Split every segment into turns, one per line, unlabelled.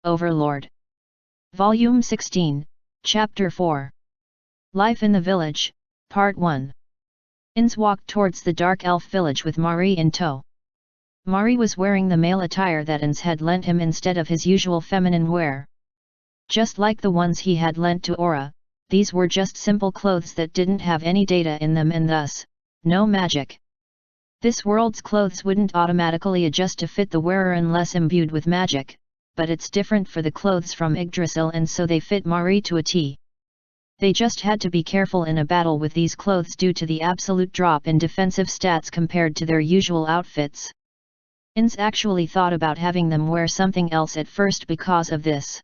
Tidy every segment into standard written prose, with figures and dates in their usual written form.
Overlord. Volume 16, Chapter 4. Life in the Village, Part 1. Ins walked towards the dark elf village with Mari in tow. Mari was wearing the male attire that Ins had lent him instead of his usual feminine wear. Just like the ones he had lent to Aura, these were just simple clothes that didn't have any data in them and thus, no magic. This world's clothes wouldn't automatically adjust to fit the wearer unless imbued with magic, but it's different for the clothes from Yggdrasil and so they fit Mari to a T. They just had to be careful in a battle with these clothes due to the absolute drop in defensive stats compared to their usual outfits. Ins actually thought about having them wear something else at first because of this.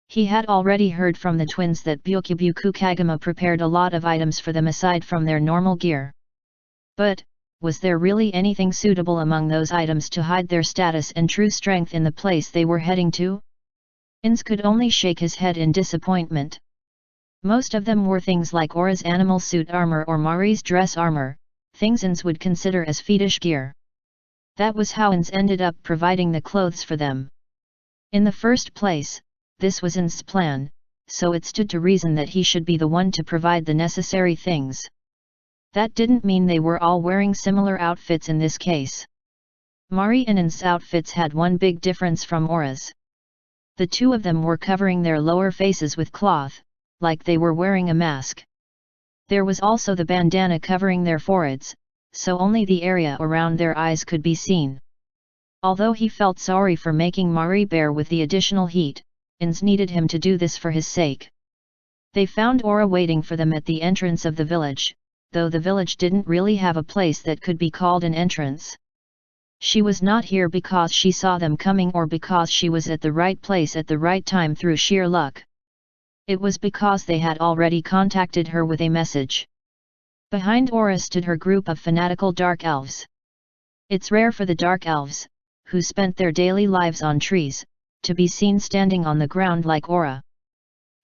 He had already heard from the twins that Byakubuku Kagama prepared a lot of items for them aside from their normal gear. But, was there really anything suitable among those items to hide their status and true strength in the place they were heading to? Ins could only shake his head in disappointment. Most of them were things like Aura's animal suit armor or Mari's dress armor, things Ins would consider as fetish gear. That was how Ins ended up providing the clothes for them. In the first place, this was Ins's plan, so it stood to reason that he should be the one to provide the necessary things. That didn't mean they were all wearing similar outfits in this case. Mari and Ins's outfits had one big difference from Aura's. The two of them were covering their lower faces with cloth, like they were wearing a mask. There was also the bandana covering their foreheads, so only the area around their eyes could be seen. Although he felt sorry for making Mari bear with the additional heat, Ins needed him to do this for his sake. They found Aura waiting for them at the entrance of the village, though the village didn't really have a place that could be called an entrance. She was not here because she saw them coming or because she was at the right place at the right time through sheer luck. It was because they had already contacted her with a message. Behind Aura stood her group of fanatical dark elves. It's rare for the dark elves, who spent their daily lives on trees, to be seen standing on the ground like Aura.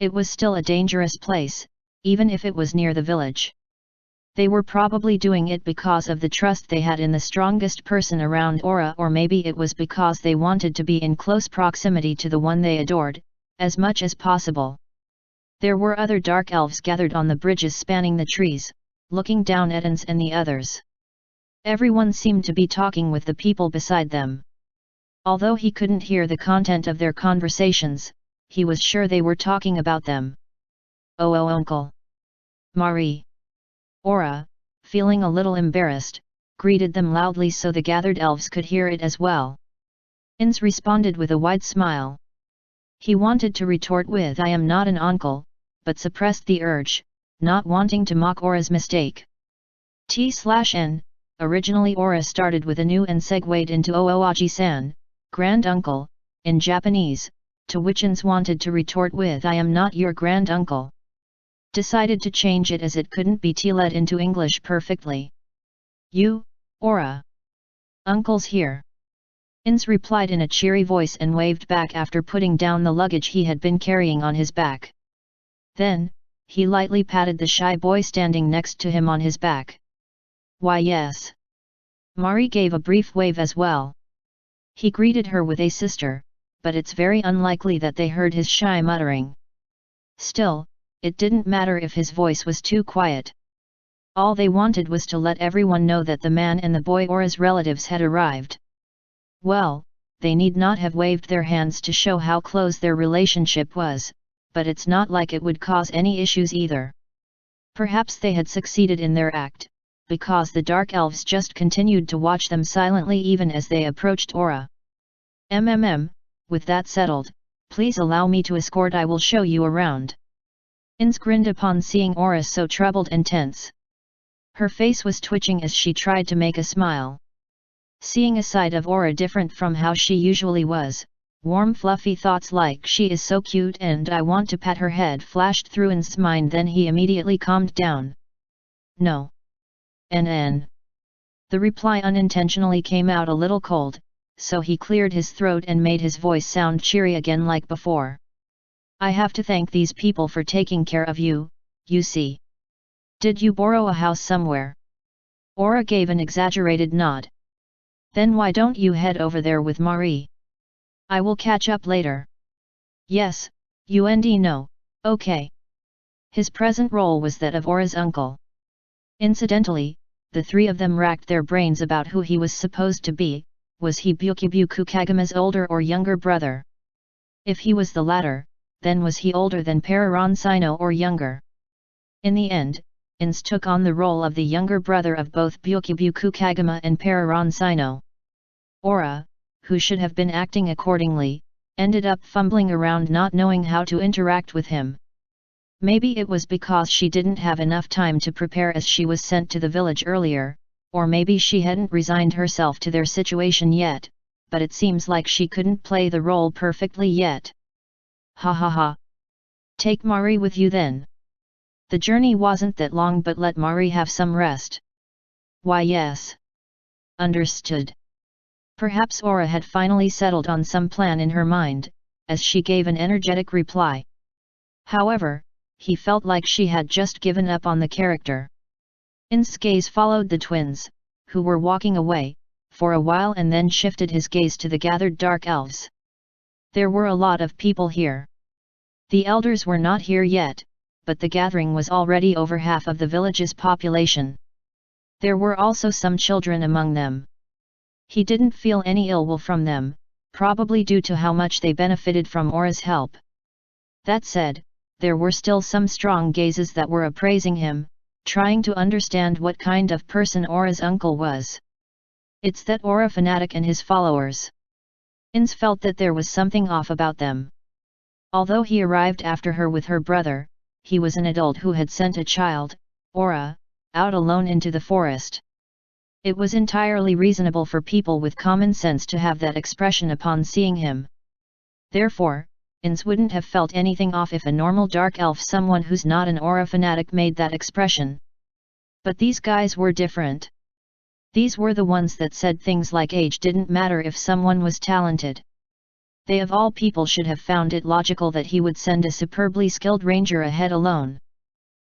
It was still a dangerous place, even if it was near the village. They were probably doing it because of the trust they had in the strongest person around Aura, or maybe it was because they wanted to be in close proximity to the one they adored, as much as possible. There were other dark elves gathered on the bridges spanning the trees, looking down at Ins and the others. Everyone seemed to be talking with the people beside them. Although he couldn't hear the content of their conversations, he was sure they were talking about them. Oh uncle! Mari! Aura, feeling a little embarrassed, greeted them loudly so the gathered elves could hear it as well. Ins responded with a wide smile. He wanted to retort with "I am not an uncle," but suppressed the urge, not wanting to mock Aura's mistake. T/N, originally Aura started with a new and segued into Ooaji-san, grand uncle, in Japanese, to which Ins wanted to retort with "I am not your grand uncle." Decided to change it as it couldn't be led into English perfectly. "You, Aura. Uncle's here." Ins replied in a cheery voice and waved back after putting down the luggage he had been carrying on his back. Then, he lightly patted the shy boy standing next to him on his back. "Why yes." Mari gave a brief wave as well. He greeted her with a sister, but it's very unlikely that they heard his shy muttering. Still, it didn't matter if his voice was too quiet. All they wanted was to let everyone know that the man and the boy Aura's relatives had arrived. Well, they need not have waved their hands to show how close their relationship was, but it's not like it would cause any issues either. Perhaps they had succeeded in their act, because the dark elves just continued to watch them silently even as they approached Aura. With that settled, please allow me to escort. I will show you around." Ins grinned upon seeing Aura so troubled and tense. Her face was twitching as she tried to make a smile. Seeing a side of Aura different from how she usually was, warm fluffy thoughts like "she is so cute and I want to pat her head" flashed through Ins's mind. Then he immediately calmed down. "No. NN." The reply unintentionally came out a little cold, so he cleared his throat and made his voice sound cheery again like before. "I have to thank these people for taking care of you, you see. Did you borrow a house somewhere?" Aura gave an exaggerated nod. "Then why don't you head over there with Mari? I will catch up later." Yes, no, okay. His present role was that of Aura's uncle. Incidentally, the three of them racked their brains about who he was supposed to be. Was he Byakubu Kagame's older or younger brother? If he was the latter, then was he older than Pararon Sino or younger? In the end, Ins took on the role of the younger brother of both Byakubu Kagame and Pararon Sino. Aura, who should have been acting accordingly, ended up fumbling around not knowing how to interact with him. Maybe it was because she didn't have enough time to prepare as she was sent to the village earlier, or maybe she hadn't resigned herself to their situation yet, but it seems like she couldn't play the role perfectly yet. Ha ha ha. Take Mari with you then. The journey wasn't that long, but let Mari have some rest. Why yes. Understood. Perhaps Aura had finally settled on some plan in her mind, as she gave an energetic reply. However, he felt like she had just given up on the character. In's gaze followed the twins, who were walking away, for a while and then shifted his gaze to the gathered dark elves. There were a lot of people here. The elders were not here yet, but the gathering was already over half of the village's population. There were also some children among them. He didn't feel any ill will from them, probably due to how much they benefited from Aura's help. That said, there were still some strong gazes that were appraising him, trying to understand what kind of person Aura's uncle was. It's that Aura fanatic and his followers. Ins felt that there was something off about them. Although he arrived after her with her brother, he was an adult who had sent a child, Aura, out alone into the forest. It was entirely reasonable for people with common sense to have that expression upon seeing him. Therefore, Ins wouldn't have felt anything off if a normal dark elf, someone who's not an Aura fanatic, made that expression. But these guys were different. These were the ones that said things like age didn't matter if someone was talented. They of all people should have found it logical that he would send a superbly skilled ranger ahead alone.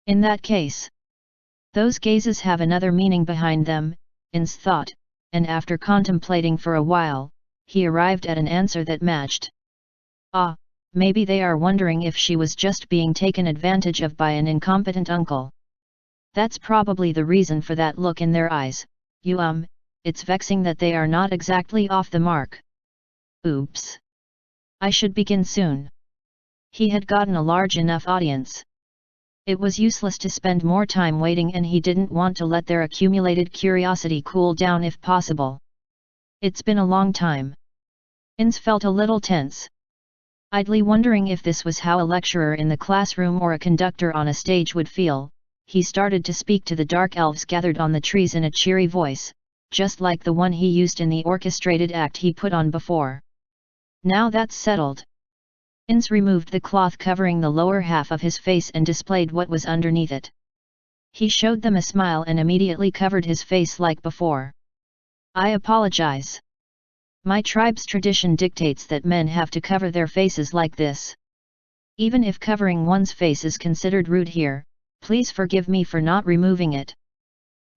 In that case, those gazes have another meaning behind them, Ins thought, and after contemplating for a while, he arrived at an answer that matched. Ah, maybe they are wondering if she was just being taken advantage of by an incompetent uncle. That's probably the reason for that look in their eyes. It's vexing that they are not exactly off the mark. Oops. I should begin soon. He had gotten a large enough audience. It was useless to spend more time waiting, and he didn't want to let their accumulated curiosity cool down if possible. It's been a long time. Ins felt a little tense. Idly wondering if this was how a lecturer in the classroom or a conductor on a stage would feel, he started to speak to the dark elves gathered on the trees in a cheery voice, just like the one he used in the orchestrated act he put on before. Now that's settled. Ins removed the cloth covering the lower half of his face and displayed what was underneath it. He showed them a smile and immediately covered his face like before. I apologize. My tribe's tradition dictates that men have to cover their faces like this. Even if covering one's face is considered rude here, please forgive me for not removing it.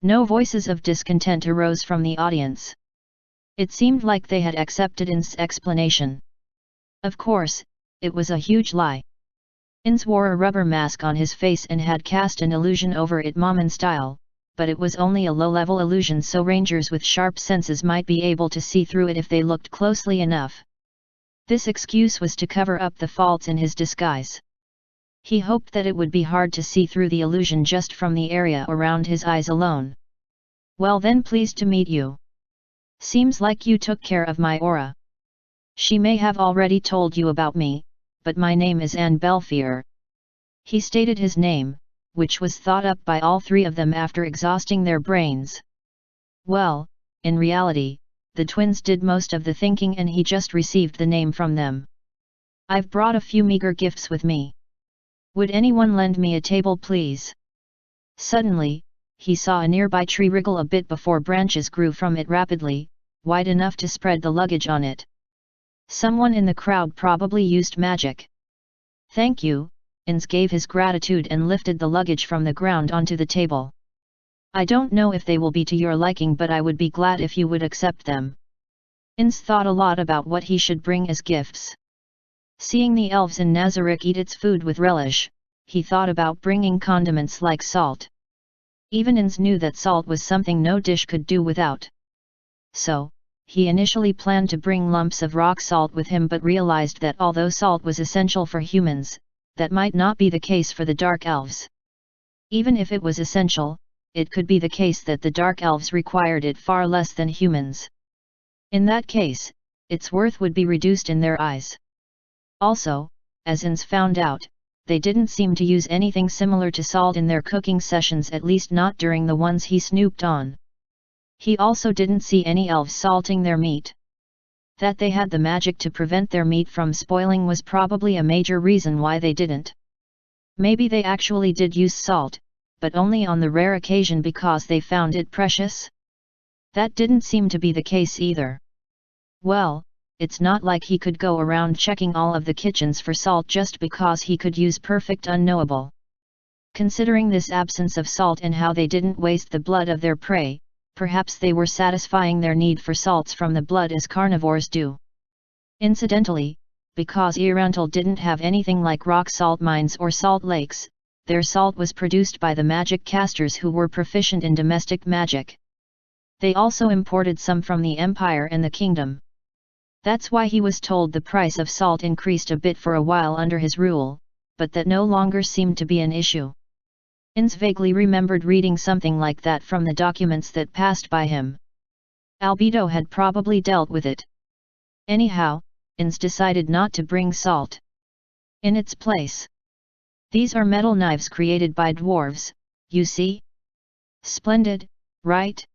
No voices of discontent arose from the audience. It seemed like they had accepted Ins's explanation. Of course, it was a huge lie. Ins wore a rubber mask on his face and had cast an illusion over it Maman style, but it was only a low-level illusion, so rangers with sharp senses might be able to see through it if they looked closely enough. This excuse was to cover up the faults in his disguise. He hoped that it would be hard to see through the illusion just from the area around his eyes alone. Well then, pleased to meet you. Seems like you took care of my Aura. She may have already told you about me, but my name is Anne Belfier. He stated his name, which was thought up by all three of them after exhausting their brains. Well, in reality, the twins did most of the thinking and he just received the name from them. I've brought a few meager gifts with me. Would anyone lend me a table, please? Suddenly, he saw a nearby tree wriggle a bit before branches grew from it rapidly, wide enough to spread the luggage on it. Someone in the crowd probably used magic. Thank you, Ins gave his gratitude and lifted the luggage from the ground onto the table. I don't know if they will be to your liking, but I would be glad if you would accept them. Ins thought a lot about what he should bring as gifts. Seeing the elves in Nazarick eat its food with relish, he thought about bringing condiments like salt. Even Ins knew that salt was something no dish could do without. So, he initially planned to bring lumps of rock salt with him, but realized that although salt was essential for humans, that might not be the case for the Dark Elves. Even if it was essential, it could be the case that the Dark Elves required it far less than humans. In that case, its worth would be reduced in their eyes. Also, as Ins found out, they didn't seem to use anything similar to salt in their cooking sessions, at least not during the ones he snooped on. He also didn't see any elves salting their meat. That they had the magic to prevent their meat from spoiling was probably a major reason why they didn't. Maybe they actually did use salt, but only on the rare occasion because they found it precious? That didn't seem to be the case either. Well, it's not like he could go around checking all of the kitchens for salt just because he could use perfect unknowable. Considering this absence of salt and how they didn't waste the blood of their prey, perhaps they were satisfying their need for salts from the blood as carnivores do. Incidentally, because Irantal didn't have anything like rock salt mines or salt lakes, their salt was produced by the magic casters who were proficient in domestic magic. They also imported some from the Empire and the Kingdom. That's why he was told the price of salt increased a bit for a while under his rule, but that no longer seemed to be an issue. Ins vaguely remembered reading something like that from the documents that passed by him. Albedo had probably dealt with it. Anyhow, Ins decided not to bring salt. In its place. These are metal knives created by dwarves, you see? Splendid, right?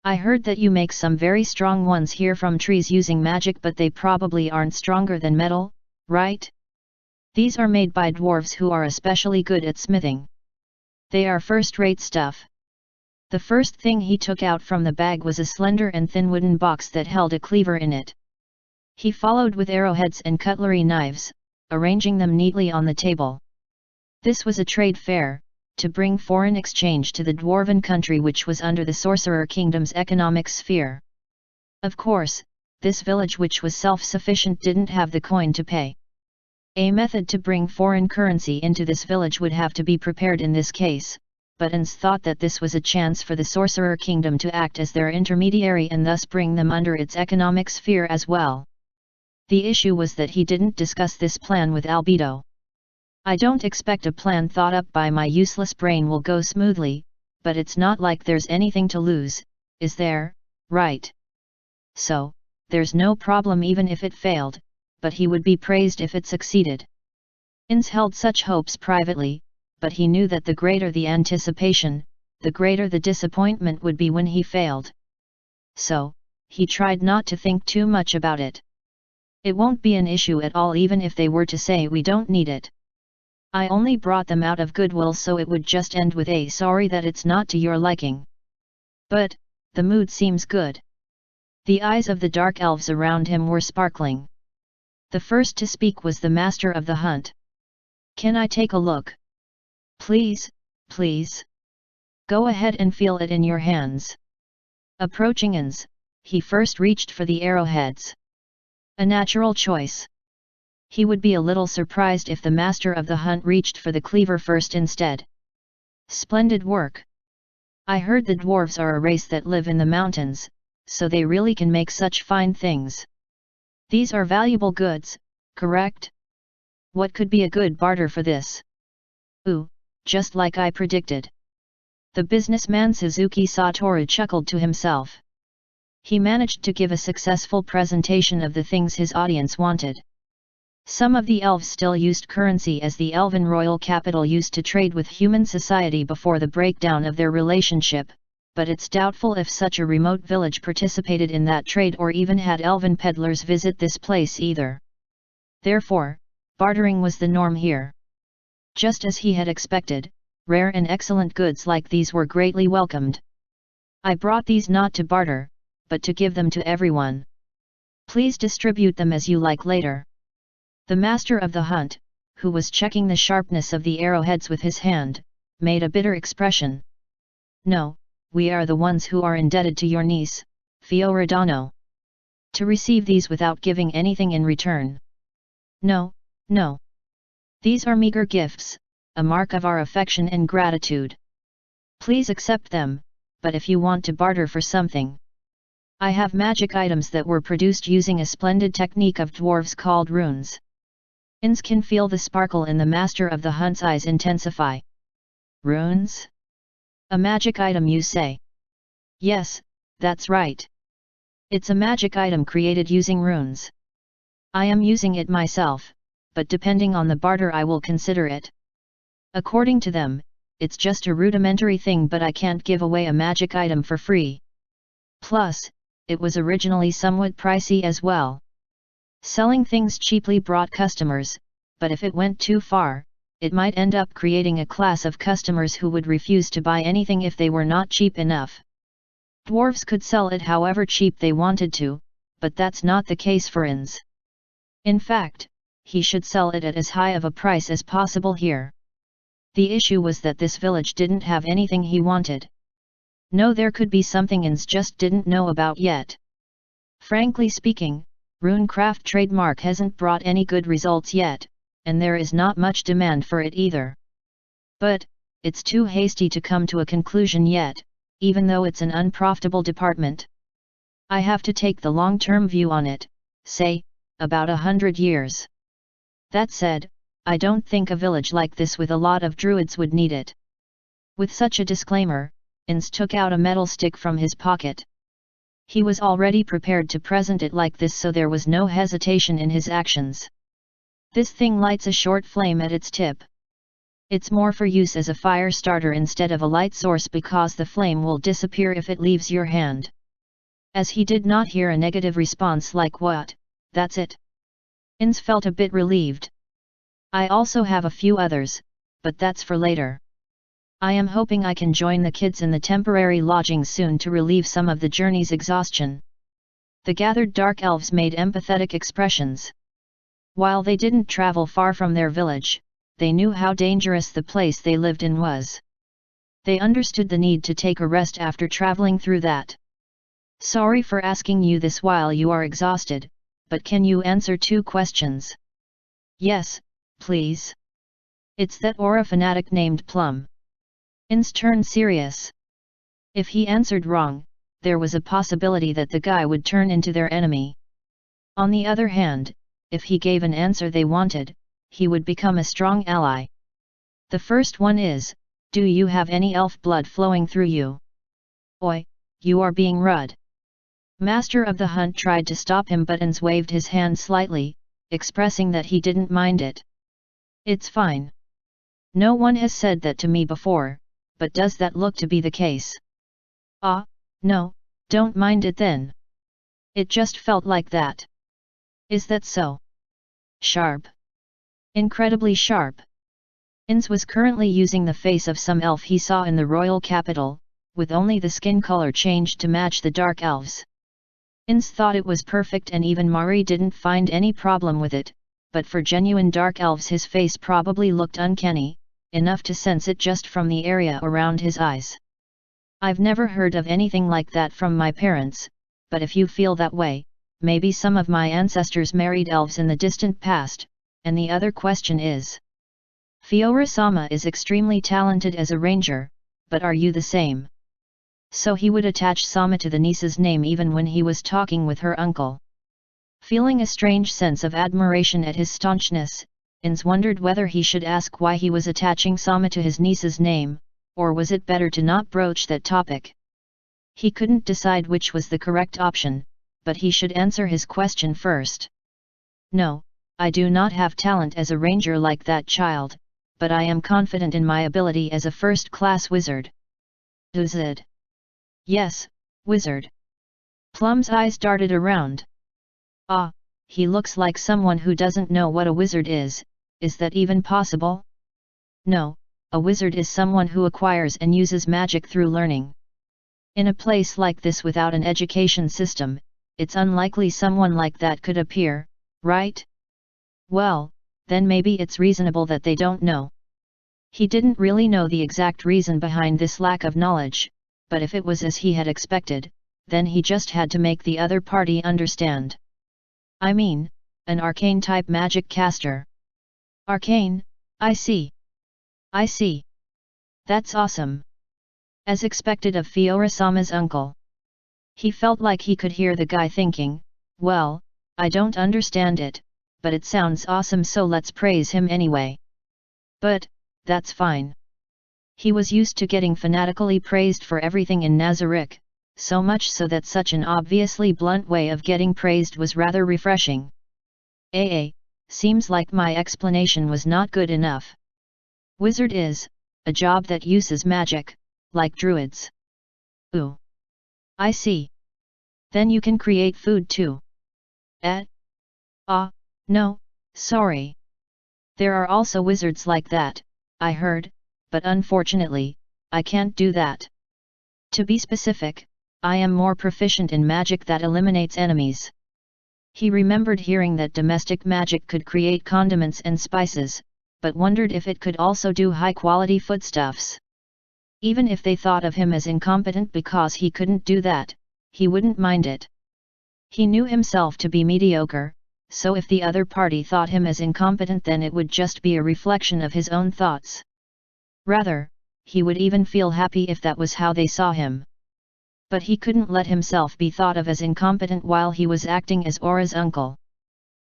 I heard that you make some very strong ones here from trees using magic, but they probably aren't stronger than metal, right? These are made by dwarves who are especially good at smithing. They are first-rate stuff. The first thing he took out from the bag was a slender and thin wooden box that held a cleaver in it. He followed with arrowheads and cutlery knives, arranging them neatly on the table. This was a trade fair, to bring foreign exchange to the dwarven country which was under the Sorcerer Kingdom's economic sphere. Of course, this village which was self-sufficient didn't have the coin to pay. A method to bring foreign currency into this village would have to be prepared in this case, but Ins thought that this was a chance for the Sorcerer Kingdom to act as their intermediary and thus bring them under its economic sphere as well. The issue was that he didn't discuss this plan with Albedo. I don't expect a plan thought up by my useless brain will go smoothly, but it's not like there's anything to lose, is there, right? So, there's no problem even if it failed, but he would be praised if it succeeded. Ins held such hopes privately, but he knew that the greater the anticipation, the greater the disappointment would be when he failed. So, he tried not to think too much about it. It won't be an issue at all even if they were to say we don't need it. I only brought them out of goodwill, so it would just end with a sorry that it's not to your liking. But, the mood seems good. The eyes of the dark elves around him were sparkling. The first to speak was the master of the hunt. Can I take a look? Please, please. Go ahead and feel it in your hands. Approaching Ins, he first reached for the arrowheads. A natural choice. He would be a little surprised if the master of the hunt reached for the cleaver first instead. Splendid work. I heard the dwarves are a race that live in the mountains, so they really can make such fine things. These are valuable goods, correct? What could be a good barter for this? Ooh, just like I predicted. The businessman Suzuki Satoru chuckled to himself. He managed to give a successful presentation of the things his audience wanted. Some of the elves still used currency as the elven royal capital used to trade with human society before the breakdown of their relationship, but it's doubtful if such a remote village participated in that trade or even had elven peddlers visit this place either. Therefore, bartering was the norm here. Just as he had expected, rare and excellent goods like these were greatly welcomed. I brought these not to barter, but to give them to everyone. Please distribute them as you like later. The master of the hunt, who was checking the sharpness of the arrowheads with his hand, made a bitter expression. No, we are the ones who are indebted to your niece, Fioradano. To receive these without giving anything in return. No, no. These are meager gifts, a mark of our affection and gratitude. Please accept them, but if you want to barter for something. I have magic items that were produced using a splendid technique of dwarves called runes. Ins can feel the sparkle in the master of the hunt's eyes intensify. Runes? A magic item, you say? Yes, that's right. It's a magic item created using runes. I am using it myself, but depending on the barter I will consider it. According to them, it's just a rudimentary thing, but I can't give away a magic item for free. Plus, it was originally somewhat pricey as well. Selling things cheaply brought customers, but if it went too far, it might end up creating a class of customers who would refuse to buy anything if they were not cheap enough. Dwarves could sell it however cheap they wanted to, but that's not the case for Ins. In fact, he should sell it at as high of a price as possible here. The issue was that this village didn't have anything he wanted. No, there could be something Ins just didn't know about yet. Frankly speaking, Runecraft trademark hasn't brought any good results yet, and there is not much demand for it either. But, it's too hasty to come to a conclusion yet, even though it's an unprofitable department. I have to take the long-term view on it, say, about 100 years. That said, I don't think a village like this with a lot of druids would need it. With such a disclaimer, Ins took out a metal stick from his pocket. He was already prepared to present it like this, so there was no hesitation in his actions. This thing lights a short flame at its tip. It's more for use as a fire starter instead of a light source because the flame will disappear if it leaves your hand. As he did not hear a negative response like "What? That's it?" Ins felt a bit relieved. I also have a few others, but that's for later. I am hoping I can join the kids in the temporary lodging soon to relieve some of the journey's exhaustion. The gathered dark elves made empathetic expressions. While they didn't travel far from their village, they knew how dangerous the place they lived in was. They understood the need to take a rest after traveling through that. Sorry for asking you this while you are exhausted, but can you answer 2 questions? Yes, please. It's that aura fanatic named Plum. Ins turned serious. If he answered wrong, there was a possibility that the guy would turn into their enemy. On the other hand, if he gave an answer they wanted, he would become a strong ally. The first one is, do you have any elf blood flowing through you? Oi, you are being rude. Master of the Hunt tried to stop him, but Ins waved his hand slightly, expressing that he didn't mind it. It's fine. No one has said that to me before, but does that look to be the case? Ah, no, don't mind it then. It just felt like that. Is that so? Sharp. Incredibly sharp. Ins was currently using the face of some elf he saw in the royal capital, with only the skin color changed to match the dark elves. Ins thought it was perfect, and even Mari didn't find any problem with it, but for genuine dark elves his face probably looked uncanny, enough to sense it just from the area around his eyes. I've never heard of anything like that from my parents, but if you feel that way, maybe some of my ancestors married elves in the distant past. And the other question is, Fiora-sama is extremely talented as a ranger, but are you the same? So he would attach Sama to the niece's name even when he was talking with her uncle. Feeling a strange sense of admiration at his staunchness, Ins wondered whether he should ask why he was attaching Sama to his niece's name, or was it better to not broach that topic. He couldn't decide which was the correct option, but he should answer his question first. No, I do not have talent as a ranger like that child, but I am confident in my ability as a first-class wizard. Wizard? Yes, wizard. Plum's eyes darted around. Ah, he looks like someone who doesn't know what a wizard is that even possible? No, a wizard is someone who acquires and uses magic through learning. In a place like this without an education system, it's unlikely someone like that could appear, right? Well, then maybe it's reasonable that they don't know. He didn't really know the exact reason behind this lack of knowledge, but if it was as he had expected, then he just had to make the other party understand. I mean, an arcane-type magic caster. Arcane, I see. I see. That's awesome. As expected of Fiora-sama's uncle. He felt like he could hear the guy thinking, well, I don't understand it, but it sounds awesome, so let's praise him anyway. But, that's fine. He was used to getting fanatically praised for everything in Nazarick, so much so that such an obviously blunt way of getting praised was rather refreshing. Seems like my explanation was not good enough. Wizard is a job that uses magic, like druids. Ooh. I see. Then you can create food too. No, sorry. There are also wizards like that, I heard, but unfortunately, I can't do that. To be specific, I am more proficient in magic that eliminates enemies. He remembered hearing that domestic magic could create condiments and spices, but wondered if it could also do high-quality foodstuffs. Even if they thought of him as incompetent because he couldn't do that, he wouldn't mind it. He knew himself to be mediocre, so if the other party thought him as incompetent, then it would just be a reflection of his own thoughts. Rather, he would even feel happy if that was how they saw him. But he couldn't let himself be thought of as incompetent while he was acting as Aura's uncle.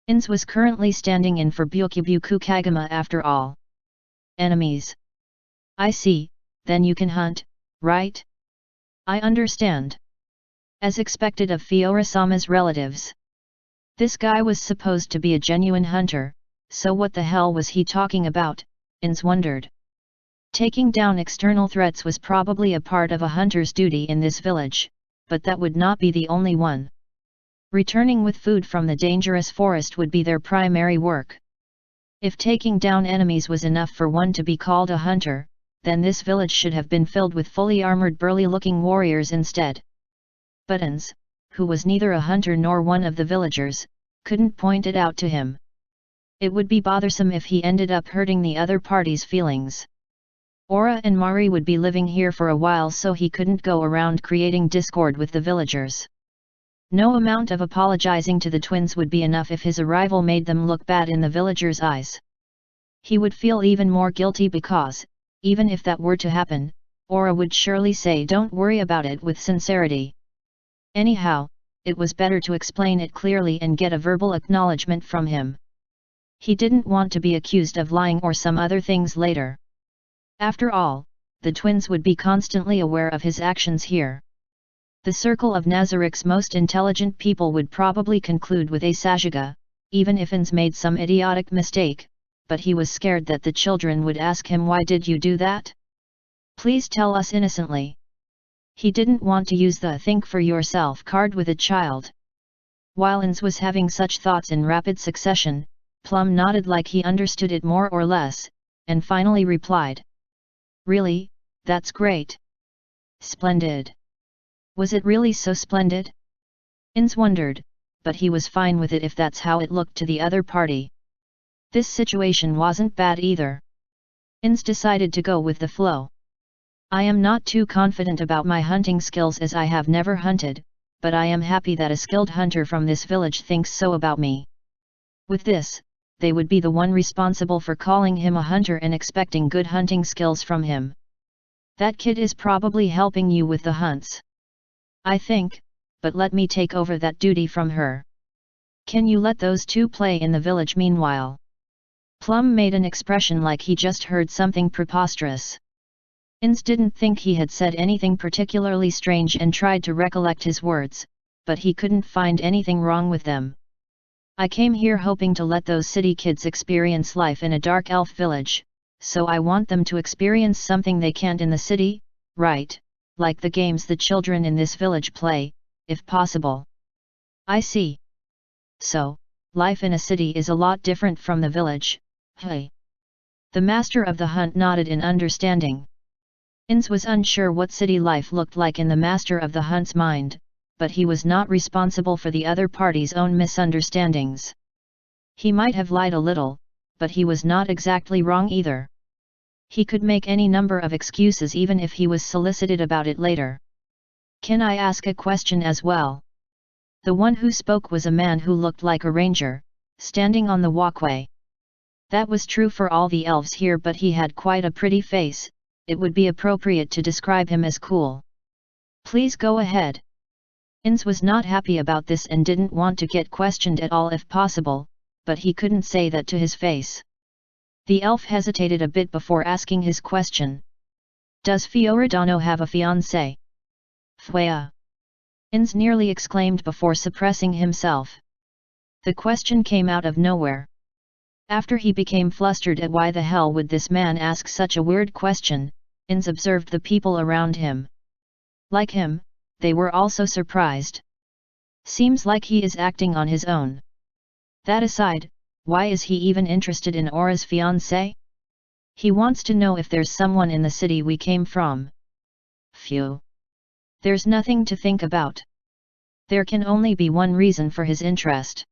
Ins was currently standing in for Byukyubuku Kagama after all. Enemies. I see, then you can hunt, right? I understand. As expected of Fiora-sama's relatives. This guy was supposed to be a genuine hunter, so what the hell was he talking about, Ins wondered. Taking down external threats was probably a part of a hunter's duty in this village, but that would not be the only one. Returning with food from the dangerous forest would be their primary work. If taking down enemies was enough for one to be called a hunter, then this village should have been filled with fully armored burly-looking warriors instead. But Ins, who was neither a hunter nor one of the villagers, couldn't point it out to him. It would be bothersome if he ended up hurting the other party's feelings. Aura and Mari would be living here for a while, so he couldn't go around creating discord with the villagers. No amount of apologizing to the twins would be enough if his arrival made them look bad in the villagers' eyes. He would feel even more guilty because, even if that were to happen, Aura would surely say don't worry about it with sincerity. Anyhow, it was better to explain it clearly and get a verbal acknowledgement from him. He didn't want to be accused of lying or some other things later. After all, the twins would be constantly aware of his actions here. The circle of Nazarick's most intelligent people would probably conclude with a Sajiga, even if Ins made some idiotic mistake, but he was scared that the children would ask him, why did you do that? Please tell us innocently. He didn't want to use the think for yourself card with a child. While Ins was having such thoughts in rapid succession, Plum nodded like he understood it more or less, and finally replied. Really, that's great. Splendid. Was it really so splendid? Ins wondered, but he was fine with it if that's how it looked to the other party. This situation wasn't bad either. Ins decided to go with the flow. I am not too confident about my hunting skills as I have never hunted, but I am happy that a skilled hunter from this village thinks so about me. With this, they would be the one responsible for calling him a hunter and expecting good hunting skills from him. That kid is probably helping you with the hunts. I think, but let me take over that duty from her. Can you let those two play in the village meanwhile? Plum made an expression like he just heard something preposterous. Ins didn't think he had said anything particularly strange and tried to recollect his words, but he couldn't find anything wrong with them. I came here hoping to let those city kids experience life in a dark elf village, so I want them to experience something they can't in the city, right, like the games the children in this village play, if possible. I see. So, life in a city is a lot different from the village, hey? The master of the hunt nodded in understanding. Ins was unsure what city life looked like in the master of the hunt's mind, but he was not responsible for the other party's own misunderstandings. He might have lied a little, but he was not exactly wrong either. He could make any number of excuses even if he was solicited about it later. Can I ask a question as well? The one who spoke was a man who looked like a ranger, standing on the walkway. That was true for all the elves here, but he had quite a pretty face. It would be appropriate to describe him as cool. Please go ahead. Ins was not happy about this and didn't want to get questioned at all if possible, but he couldn't say that to his face. The elf hesitated a bit before asking his question. Does Fioradano have a fiancé? Fwea! Ins nearly exclaimed before suppressing himself. The question came out of nowhere. After he became flustered at why the hell would this man ask such a weird question, Ins observed the people around him. Like him, they were also surprised. Seems like he is acting on his own. That aside, why is he even interested in Aura's fiancé? He wants to know if there's someone in the city we came from. Phew. There's nothing to think about. There can only be one reason for his interest.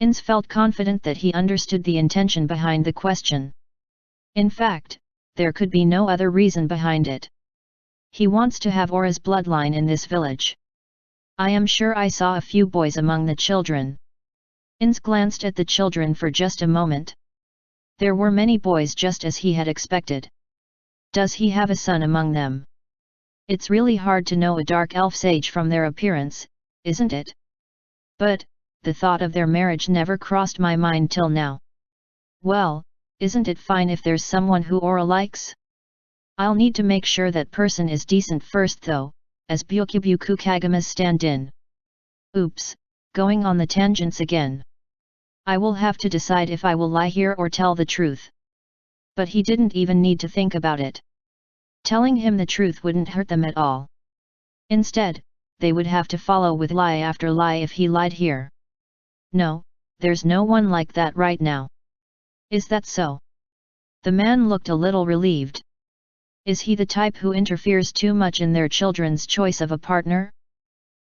Ins felt confident that he understood the intention behind the question. In fact, there could be no other reason behind it. He wants to have Aura's bloodline in this village. I am sure I saw a few boys among the children. Ins glanced at the children for just a moment. There were many boys, just as he had expected. Does he have a son among them? It's really hard to know a dark elf's age from their appearance, isn't it? But, the thought of their marriage never crossed my mind till now. Well, isn't it fine if there's someone who Aura likes? I'll need to make sure that person is decent first though, as Byokubuku Kagama's stand-in. Oops, going on the tangents again. I will have to decide if I will lie here or tell the truth. But he didn't even need to think about it. Telling him the truth wouldn't hurt them at all. Instead, they would have to follow with lie after lie if he lied here. No, there's no one like that right now. Is that so? The man looked a little relieved. Is he the type who interferes too much in their children's choice of a partner?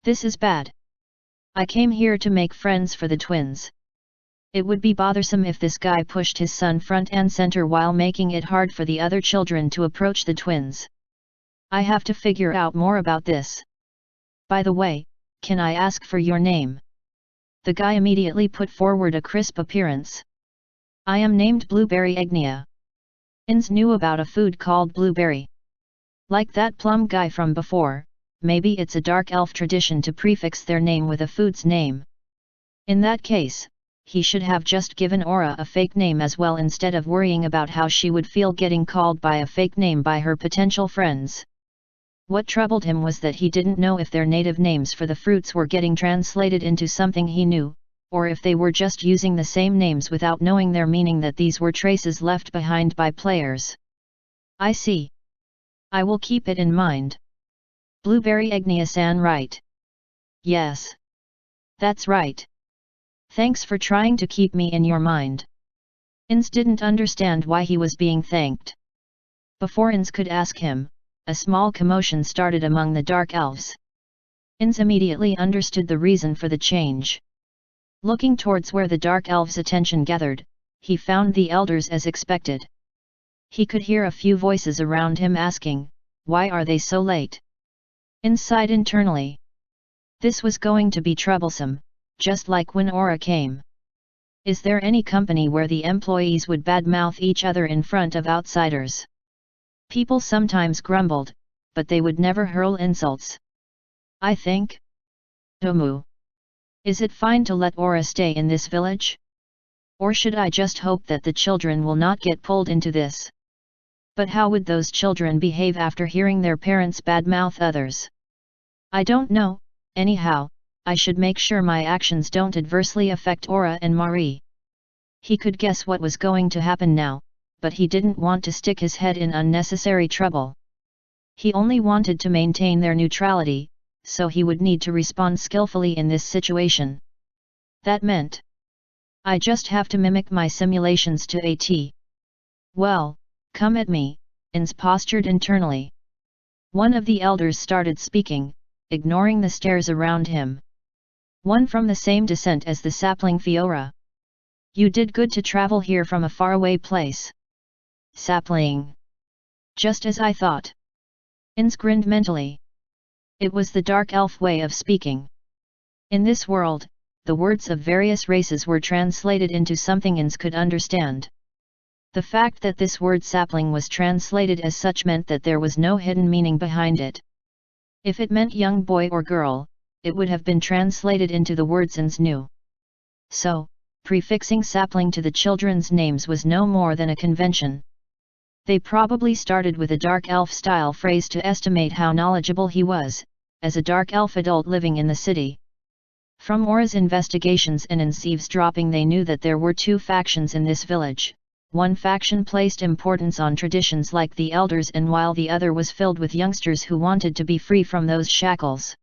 This is bad. I came here to make friends for the twins. It would be bothersome if this guy pushed his son front and center while making it hard for the other children to approach the twins. I have to figure out more about this. By the way, can I ask for your name? The guy immediately put forward a crisp appearance. I am named Blueberry Egnia. Ins knew about a food called blueberry. Like that plum guy from before, maybe it's a dark elf tradition to prefix their name with a food's name. In that case, he should have just given Aura a fake name as well instead of worrying about how she would feel getting called by a fake name by her potential friends. What troubled him was that he didn't know if their native names for the fruits were getting translated into something he knew, or if they were just using the same names without knowing their meaning, that these were traces left behind by players. I see. I will keep it in mind. Blueberry Egnia-san, right? Yes. That's right. Thanks for trying to keep me in your mind. Ins didn't understand why he was being thanked. Before Ins could ask him, a small commotion started among the dark elves. Ins immediately understood the reason for the change. Looking towards where the dark elves' attention gathered, he found the elders as expected. He could hear a few voices around him asking, "Why are they so late?" Inside internally. This was going to be troublesome, just like when Aura came. Is there any company where the employees would badmouth each other in front of outsiders? People sometimes grumbled, but they would never hurl insults. I think. Tomu. Is it fine to let Aura stay in this village? Or should I just hope that the children will not get pulled into this? But how would those children behave after hearing their parents badmouth others? I don't know, anyhow, I should make sure my actions don't adversely affect Aura and Marie. He could guess what was going to happen now, but he didn't want to stick his head in unnecessary trouble. He only wanted to maintain their neutrality, so he would need to respond skillfully in this situation. That meant, I just have to mimic my simulations to AT. Well, come at me, Ins postured internally. One of the elders started speaking, ignoring the stares around him. One from the same descent as the sapling Fiora. You did good to travel here from a faraway place. Sapling. Just as I thought. Ins grinned mentally. It was the dark elf way of speaking. In this world, the words of various races were translated into something Ins could understand. The fact that this word sapling was translated as such meant that there was no hidden meaning behind it. If it meant young boy or girl, it would have been translated into the words Ins knew. So, prefixing sapling to the children's names was no more than a convention. They probably started with a dark elf-style phrase to estimate how knowledgeable he was, as a dark elf adult living in the city. From Aura's investigations and Ins' eavesdropping they knew that there were two factions in this village. One faction placed importance on traditions like the elders, and while the other was filled with youngsters who wanted to be free from those shackles.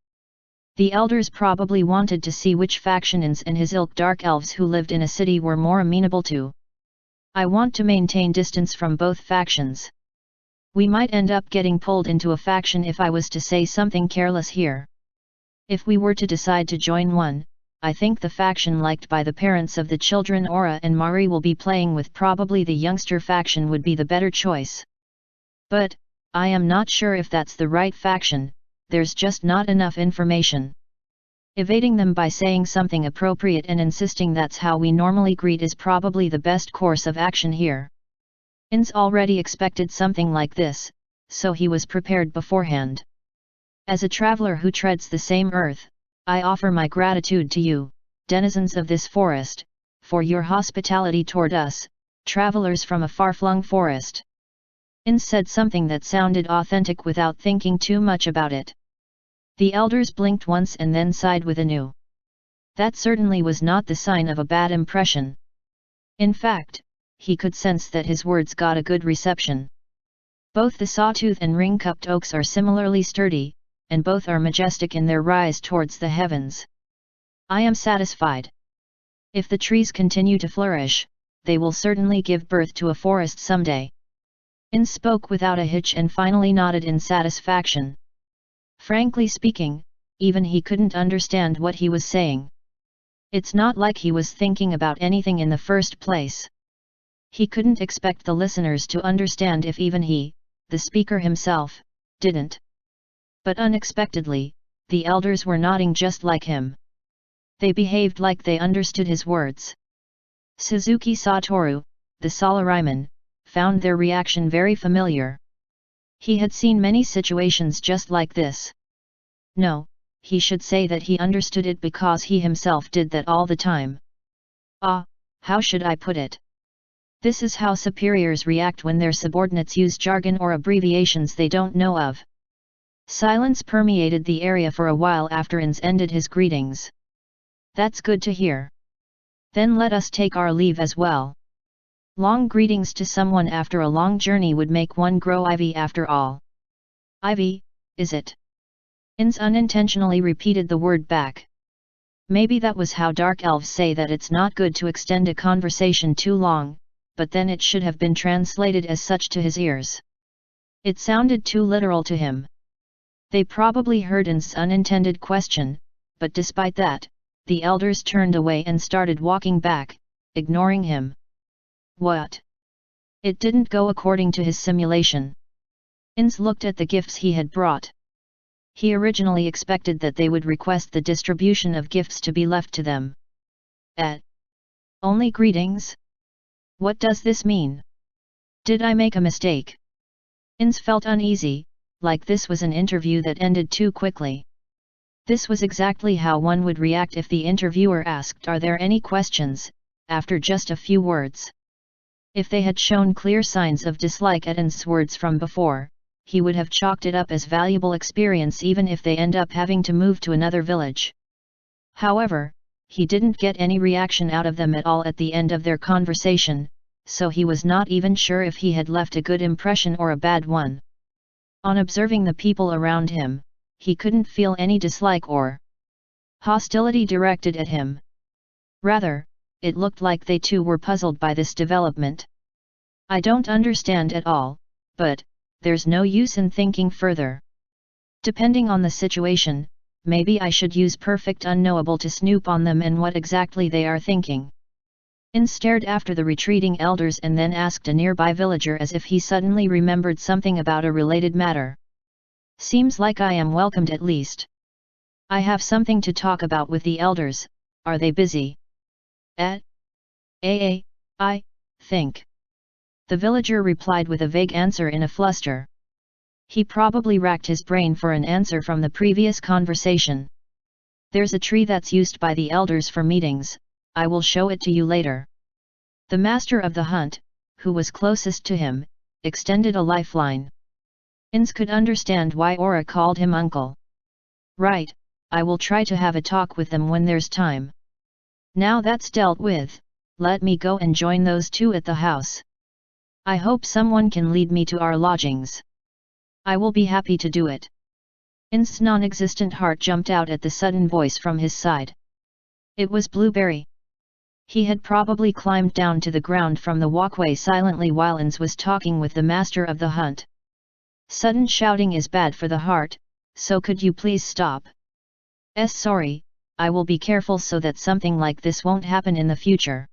The elders probably wanted to see which faction Ins and his ilk dark elves who lived in a city were more amenable to. I want to maintain distance from both factions. We might end up getting pulled into a faction if I was to say something careless here. If we were to decide to join one, I think the faction liked by the parents of the children Aura and Mari will be playing with, probably the youngster faction would be the better choice. But, I am not sure if that's the right faction, there's just not enough information. Evading them by saying something appropriate and insisting that's how we normally greet is probably the best course of action here. Ins already expected something like this, so he was prepared beforehand. As a traveler who treads the same earth, I offer my gratitude to you, denizens of this forest, for your hospitality toward us, travelers from a far-flung forest. Ins said something that sounded authentic without thinking too much about it. The elders blinked once and then sighed with a new. That certainly was not the sign of a bad impression. In fact, he could sense that his words got a good reception. Both the sawtooth and ring-cupped oaks are similarly sturdy, and both are majestic in their rise towards the heavens. I am satisfied. If the trees continue to flourish, they will certainly give birth to a forest someday. Ins spoke without a hitch and finally nodded in satisfaction. Frankly speaking, even he couldn't understand what he was saying. It's not like he was thinking about anything in the first place. He couldn't expect the listeners to understand if even he, the speaker himself, didn't. But unexpectedly, the elders were nodding just like him. They behaved like they understood his words. Suzuki Satoru, the salaryman, found their reaction very familiar. He had seen many situations just like this. No, he should say that he understood it because he himself did that all the time. How should I put it? This is how superiors react when their subordinates use jargon or abbreviations they don't know of. Silence permeated the area for a while after Ins ended his greetings. That's good to hear. Then let us take our leave as well. Long greetings to someone after a long journey would make one grow ivy after all. Ivy, is it? Ins unintentionally repeated the word back. Maybe that was how dark elves say that it's not good to extend a conversation too long, but then it should have been translated as such to his ears. It sounded too literal to him. They probably heard Ins' unintended question, but despite that, the elders turned away and started walking back, ignoring him. What? It didn't go according to his simulation. Ins looked at the gifts he had brought. He originally expected that they would request the distribution of gifts to be left to them. Only greetings? What does this mean? Did I make a mistake? Ins felt uneasy, like this was an interview that ended too quickly. This was exactly how one would react if the interviewer asked, "Are there any questions?" after just a few words. If they had shown clear signs of dislike at Ins' words from before, he would have chalked it up as valuable experience even if they end up having to move to another village. However, he didn't get any reaction out of them at all at the end of their conversation, so he was not even sure if he had left a good impression or a bad one. On observing the people around him, he couldn't feel any dislike or hostility directed at him. Rather, it looked like they too were puzzled by this development. I don't understand at all, but there's no use in thinking further. Depending on the situation, maybe I should use perfect unknowable to snoop on them and what exactly they are thinking. Ins stared after the retreating elders and then asked a nearby villager as if he suddenly remembered something about a related matter. Seems like I am welcomed at least. I have something to talk about with the elders. are they busy? I think. The villager replied with a vague answer in a fluster. He probably racked his brain for an answer from the previous conversation. There's a tree that's used by the elders for meetings, I will show it to you later. The master of the hunt, who was closest to him, extended a lifeline. Ins could understand why Aura called him uncle. Right, I will try to have a talk with them when there's time. Now that's dealt with, let me go and join those two at the house. I hope someone can lead me to our lodgings. I will be happy to do it. Ins's non-existent heart jumped out at the sudden voice from his side. It was Blueberry. He had probably climbed down to the ground from the walkway silently while Ins was talking with the master of the hunt. Sudden shouting is bad for the heart, so could you please stop? Sorry, I will be careful so that something like this won't happen in the future.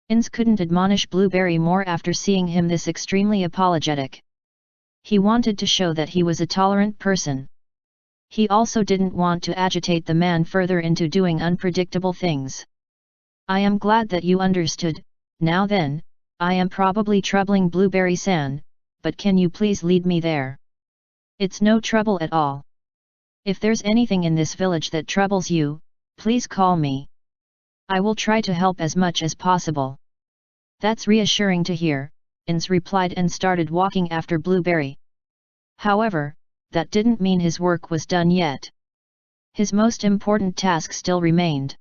Ins couldn't admonish Blueberry more after seeing him this extremely apologetic. He wanted to show that he was a tolerant person. He also didn't want to agitate the man further into doing unpredictable things. I am glad that you understood. Now then, I am probably troubling Blueberry-san, but can you please lead me there? It's no trouble at all. If there's anything in this village that troubles you, please call me. I will try to help as much as possible. That's reassuring to hear, Ins replied and started walking after Blueberry. However, that didn't mean his work was done yet. His most important task still remained.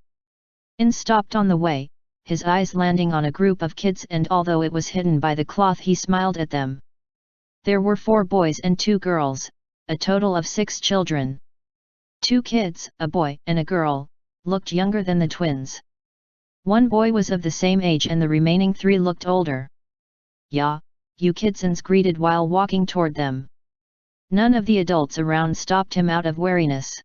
Ins stopped on the way, his eyes landing on a group of kids, and although it was hidden by the cloth he smiled at them. There were 4 boys and 2 girls, a total of 6 children. 2 kids, a boy and a girl, looked younger than the twins. 1 boy was of the same age and the remaining 3 looked older. "Yeah, you kids," Ins greeted while walking toward them. None of the adults around stopped him out of wariness.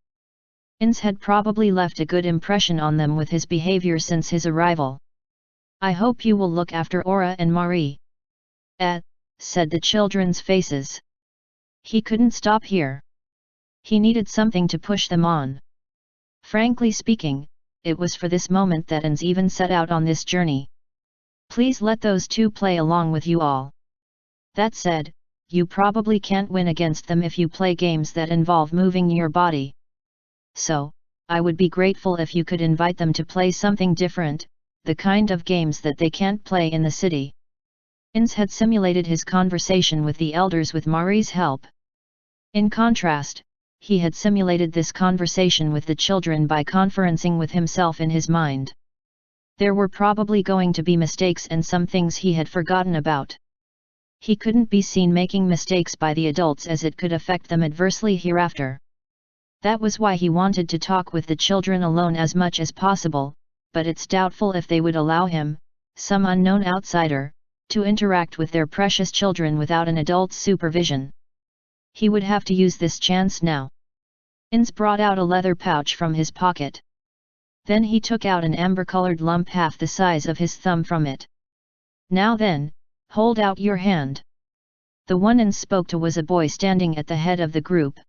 Ins had probably left a good impression on them with his behavior since his arrival. "I hope you will look after Aura and Marie." Said the children's faces. He couldn't stop here. He needed something to push them on. Frankly speaking, it was for this moment that Ins even set out on this journey. Please let those 2 play along with you all. That said, you probably can't win against them if you play games that involve moving your body. So, I would be grateful if you could invite them to play something different, the kind of games that they can't play in the city. Ins had simulated his conversation with the elders with Marie's help. In contrast, he had simulated this conversation with the children by conferencing with himself in his mind. There were probably going to be mistakes and some things he had forgotten about. He couldn't be seen making mistakes by the adults as it could affect them adversely hereafter. That was why he wanted to talk with the children alone as much as possible, but it's doubtful if they would allow him, some unknown outsider, to interact with their precious children without an adult's supervision. He would have to use this chance now. Ins brought out a leather pouch from his pocket. Then he took out an amber-colored lump half the size of his thumb from it. "Now then, hold out your hand." The one Ins spoke to was a boy standing at the head of the group.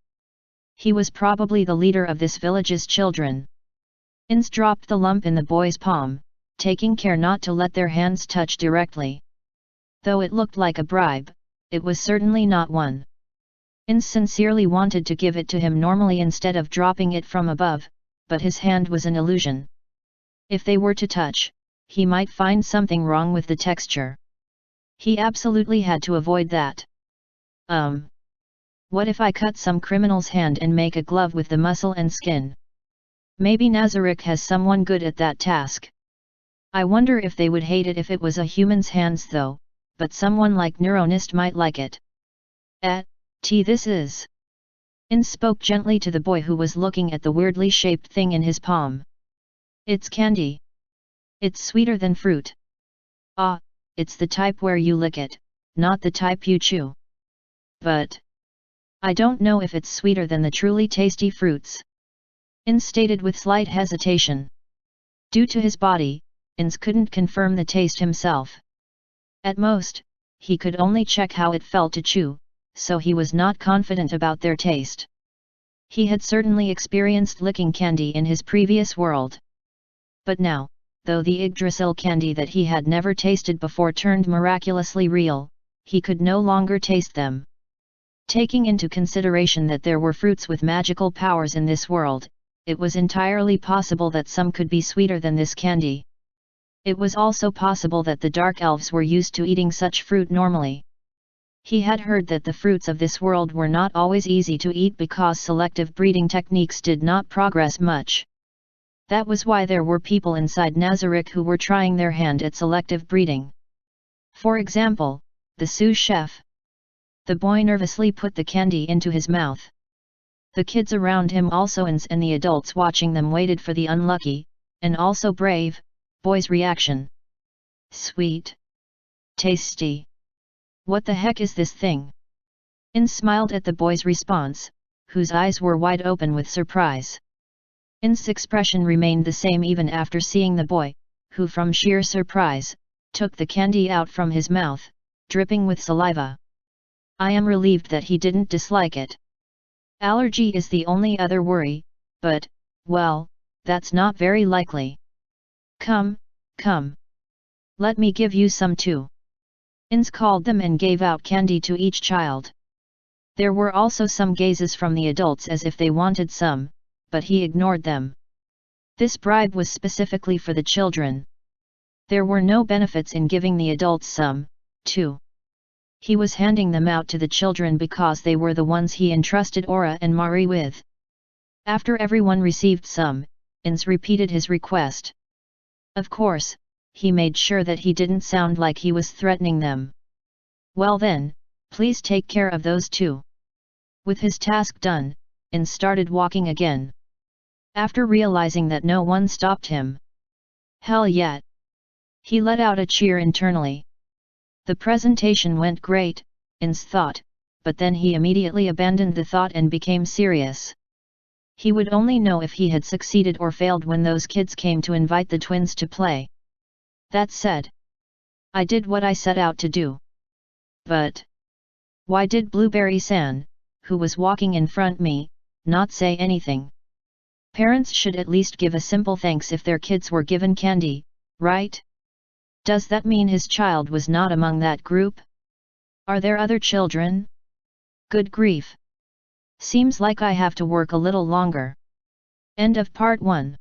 He was probably the leader of this village's children. Ins dropped the lump in the boy's palm, taking care not to let their hands touch directly. Though it looked like a bribe, it was certainly not one. Ins sincerely wanted to give it to him normally instead of dropping it from above, but his hand was an illusion. If they were to touch, he might find something wrong with the texture. He absolutely had to avoid that. What if I cut some criminal's hand and make a glove with the muscle and skin? Maybe Nazarick has someone good at that task. I wonder if they would hate it if it was a human's hands though, but someone like Neuronist might like it. This is. Ins spoke gently to the boy who was looking at the weirdly shaped thing in his palm. "It's candy. It's sweeter than fruit. It's the type where you lick it, not the type you chew. But I don't know if it's sweeter than the truly tasty fruits." Ins stated with slight hesitation. Due to his body, Ins couldn't confirm the taste himself. At most, he could only check how it felt to chew, so he was not confident about their taste. He had certainly experienced licking candy in his previous world. But now, though the Yggdrasil candy that he had never tasted before turned miraculously real, he could no longer taste them. Taking into consideration that there were fruits with magical powers in this world, it was entirely possible that some could be sweeter than this candy. It was also possible that the dark elves were used to eating such fruit normally. He had heard that the fruits of this world were not always easy to eat because selective breeding techniques did not progress much. That was why there were people inside Nazarick who were trying their hand at selective breeding. For example, the sous chef. The boy nervously put the candy into his mouth. The kids around him also and the adults watching them waited for the unlucky, and also brave, boy's reaction. Sweet. Tasty. What the heck is this thing? In smiled at the boy's response, whose eyes were wide open with surprise. In's expression remained the same even after seeing the boy, who from sheer surprise, took the candy out from his mouth, dripping with saliva. I am relieved that he didn't dislike it. Allergy is the only other worry, but, well, that's not very likely. Come, come. Let me give you some too. Ins called them and gave out candy to each child. There were also some gazes from the adults as if they wanted some, but he ignored them. This bribe was specifically for the children. There were no benefits in giving the adults some, too. He was handing them out to the children because they were the ones he entrusted Aura and Mari with. After everyone received some, Ins repeated his request. Of course, he made sure that he didn't sound like he was threatening them. Well then, please take care of those two. With his task done, Ins started walking again. After realizing that no one stopped him. Hell yeah! He let out a cheer internally. The presentation went great, Ins thought, but then he immediately abandoned the thought and became serious. He would only know if he had succeeded or failed when those kids came to invite the twins to play. That said, I did what I set out to do. But why did Blueberry-san, who was walking in front me, not say anything? Parents should at least give a simple thanks if their kids were given candy, right? Does that mean his child was not among that group? Are there other children? Good grief! Seems like I have to work a little longer. End of part 1.